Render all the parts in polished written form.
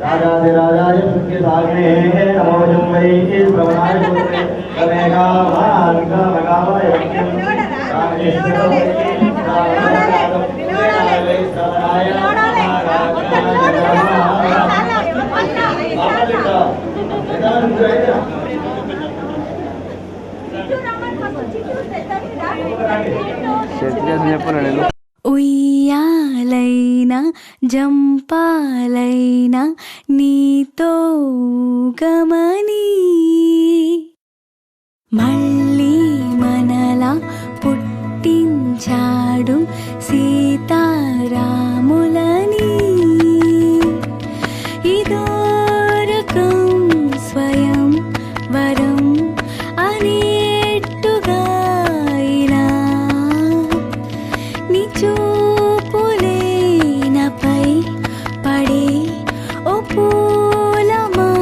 राजाधिराजाय सुखे साग्ने नमो जुम्बई श्रवणाय पुत्रे कमेगा महानका मगावय यज्ञं रामेश्वरं ఉయ్యాలైనా జంపాలైనా నీతో గమని మళ్ళీ మనలా పుట్టించాడు సీతారాములని ఇదో రకం స్వయం వరం అనేట్టుగా ఇలా నీ చూపులే నాపై పడే ఓ పూలమాలలా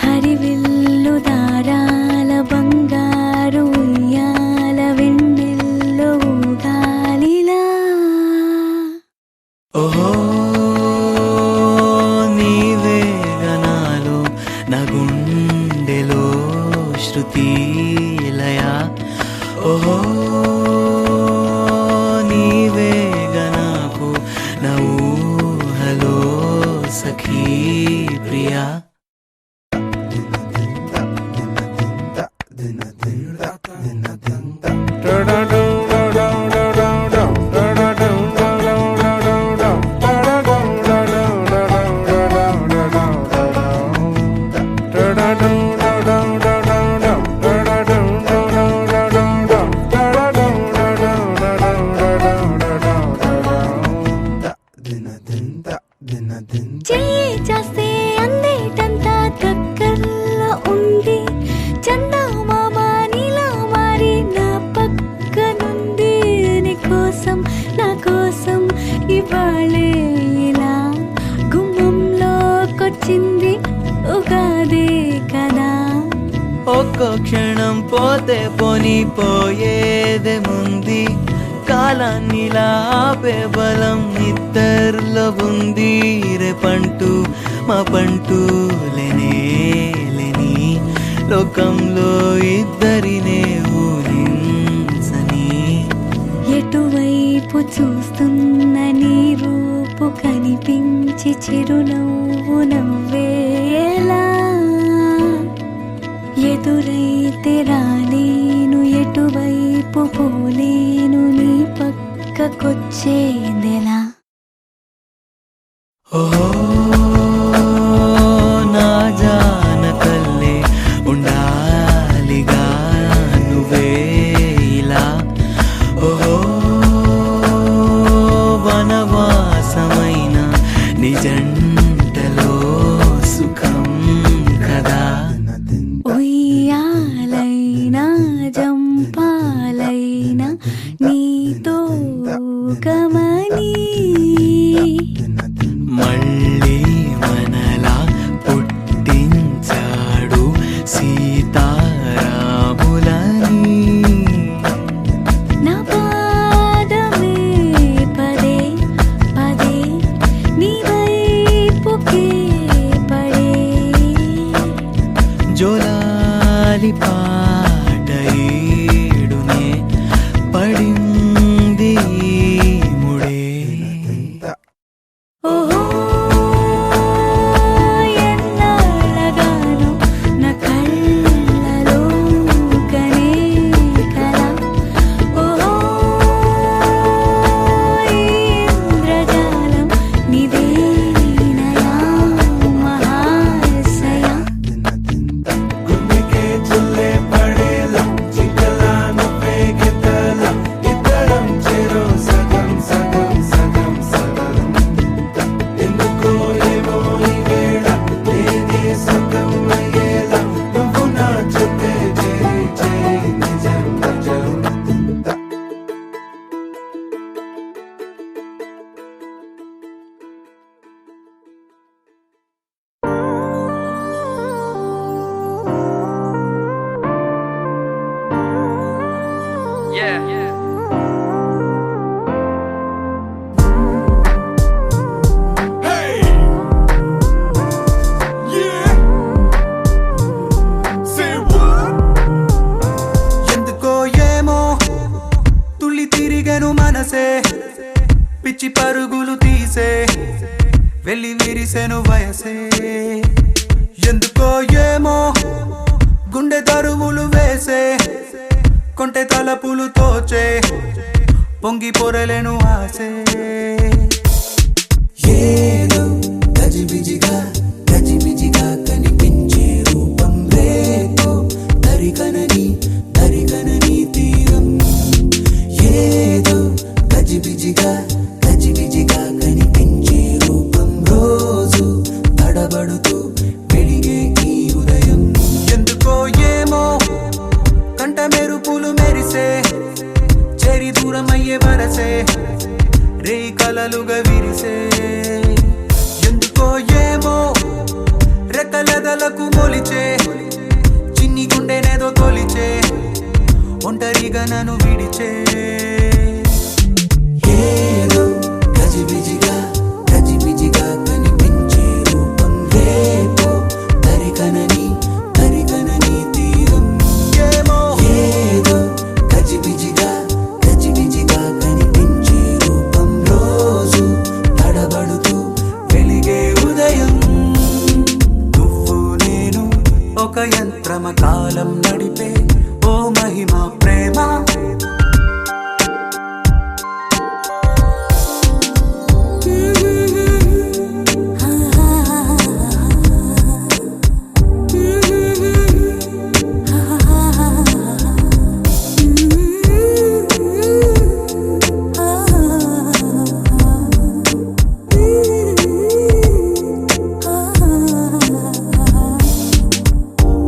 హరివిల్లు దారాల బంగారు ఉయ్యాల వెన్నెల్లో గాలిలా ఓహో నీవే గనాలు నా గుండెలో శృతి లయ ఓహో నీవే గనాకు నా ఊహలో సఖీ ప్రియా చెయ్యి చేస్తే అందేటంత దగ్గరలో ఉంది చందమామ నీలా మారి నా పక్కనుంది నీ కోసం నా కోసం ఇవాళే ఇలా గుమ్మంలోకొచ్చింది ఉగాదే కదా ఒక్కో క్షణం పోతే పోని పోయేదేముంది కాలాన్నిలా ఆపే బలం ఇద్దరిలో ఉంది రేపంటూ మా పంటూ లేనే లేని లోకంలో ఇద్దరినే ఊహించని ఎటువైపు చూస్తున్న నీ రూపు కనిపించి చిరునవ్వు నవ్వేలా ఎదురైతే రాలేను ఎటువైపు పోలేను నీ పక్కకొచ్చేదెలా ఓహో నా జానకల్లే ఉండాలిగా నువ్వే ఇలా ఓహో వనవాసమైన నిజంటలో సుఖం కదా ఉయ్యాలైనా జంపాలైనా నీతో గమని మళ్ళీ మనలా పుట్టించాడు సీతారాములని నా పాదమే పదే పదే నీ వైపుకే పడే జోలాలి పాటేడునే పడింది ముడే ఎందుకో ఏమో తుళ్ళి తిరిగెను మనసే పిచ్చి పరుగులు తీసే వెళ్ళి విరిసెను వయసే ఎందుకో ఏమో గుండె దరువులు వేసే కొంటె తలపులు తోచే పొంగి పొరలేను ఆసే ఏదో గజిబిజిగా గజిబిజిగా కనిపించే రూపం రేపో దరికనని దరికనని తీరం ఏదో గజిబిజిగా గజిబిజిగా కనిపించే రూపం రోజు తడబడుతూ వెలిగే ఈ ఉదయం ఎందుకో ఏమో కంట మెరుపులు మెరిసే చెరి దూరమయ్యే వరసే రే కలలుగా విరిసే ఎందుకో ఏమో రెక్కలదలకు మొలిచే చిన్ని గుండెనేదో తొలిచే ఒంటరిగా నన్ను విడిచే ఏదో గజిబిజిగా గజిబిజిగా కనిపించే రూపం రేపో దరికనని దరికనని తీరం ఏమో ఏదో గజిబిజిగా గజిబిజిగా కనిపించే రూపం రోజు తడబడుతూ వెలిగే ఉదయం నువ్వు నేను ఒక యంత్రమ కాలం నడిపే ఓ మహిమ ప్రేమ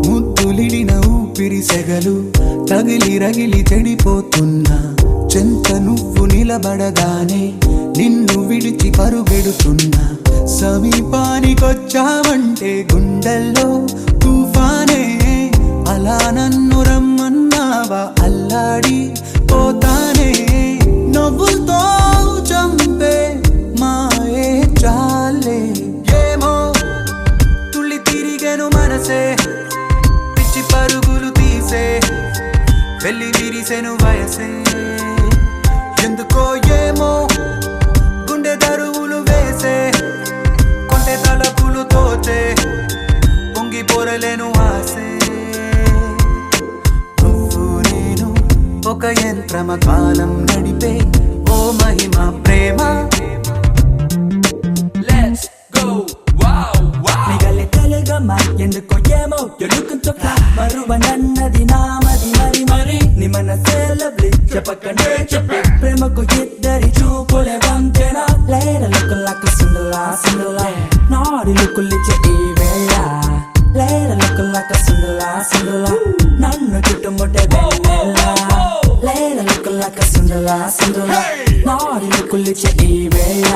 ముద్దులిడిన ఊపిరి సెగలు తగిలి రగిలి చెడిపోతున్నా చెంత నువ్వు నిలబడగానే నిన్ను విడిచి పరుగెడుతున్నా సమీపానికొచ్చావంటే గుండెల్లో తుఫానే అలా నన్ను రమ్మన్నావా అల్లాడి పోతానే నవ్వులతో చంపే మాయే చాలే ఏమో తుళ్ళి తిరిగెను మనసే పిచ్చి పరుగులు తీసే వెళ్ళి విరిసెను వయసే ఎందుకో ఏమో గుండె దరువులు వేసే కొంటె తలపులు తోచే పొంగి పొరలేను ఆసే నువ్వు నేను ఒక యంత్రమ కాలం నడిపే ఓ మహిమ ప్రేమ Let's go, wow, wow. నిగలే కలగమ్మ ఎందుకో ఏమో you're looking so fly మరువ నన్నది నామది మరి మరి నీ మనసే lovely చెప్పకనే చెప్పే ప్రేమకు ఇద్దరి చూపులే వంతెన లేర look like a Cinderella Cinderella నాడి లుక్కులిచ్చే ఈ వేళ లేర look like a Cinderella Cinderella నన్ను చుట్టుముట్టే వెన్నెల లేర look like a Cinderella Cinderella నాడి లుక్కులిచ్చే ఈ వేళ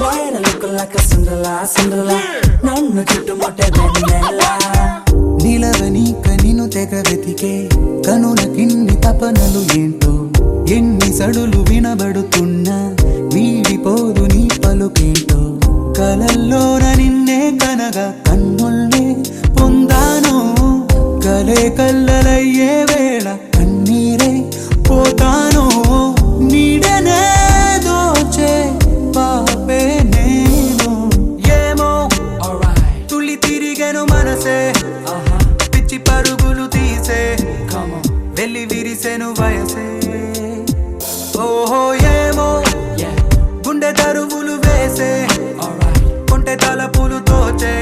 లేర look like a Cinderella Cinderella నన్ను చుట్టుముట్టే వెన్నెల నిలవని కనిను తెగ వెతికే కనుల కిన్ని తపనలు ఏంటో ఎన్ని సడులు వినబడుతున్నా వీడిపోదు నీ పలుకేంటో కలల్లోన నిన్నే కనగా కన్నుల్నే పొందాను కలే కల్లలయ్యే వేళ కన్నీరే పోతాను నీడనే దోచే పాపే నేను ఏమో తుళ్ళి తిరిగెను మనసే పిచ్చి పరుగులు తీసే వెళ్ళి విరిసెను వయసే ఓహో ఏమో గుండె దరువులు వేసే కొంటె తలపులు తోచే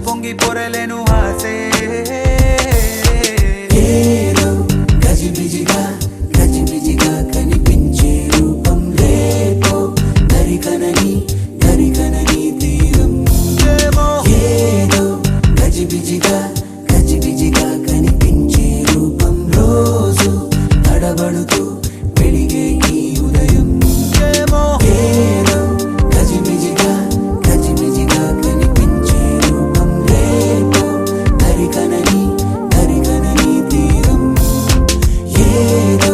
పొంగి పొరలేను ఆసే ఏదో గజిబిజిగా గజిబిజిగా కనిపించే రూపం రేపో దరికనని దరికనని తీరం ఏదో గజిబిజిగా గజిబిజిగా కనిపించే రూపం రోజు తడబడుతూ వెలిగే ఈ ఉదయం ఏదో గజిబిజిగా గజిబిజిగా కనిపించే రూపం రేపో దరికనని దరికనని తీరం ఏదో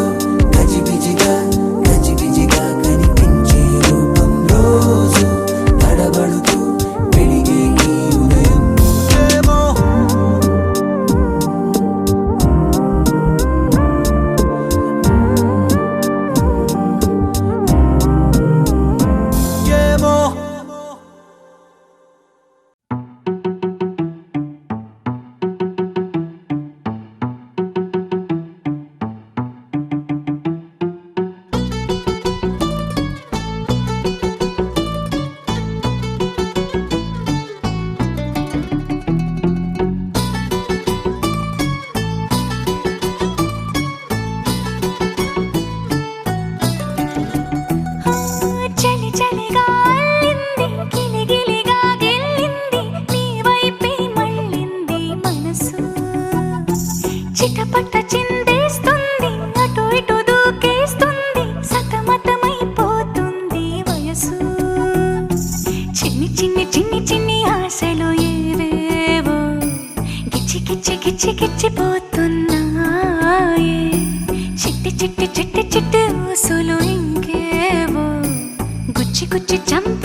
చిట్టి చిట్టి చిట్టి ఊసులు ఇంకేవో గుచ్చి గుచ్చి చంపి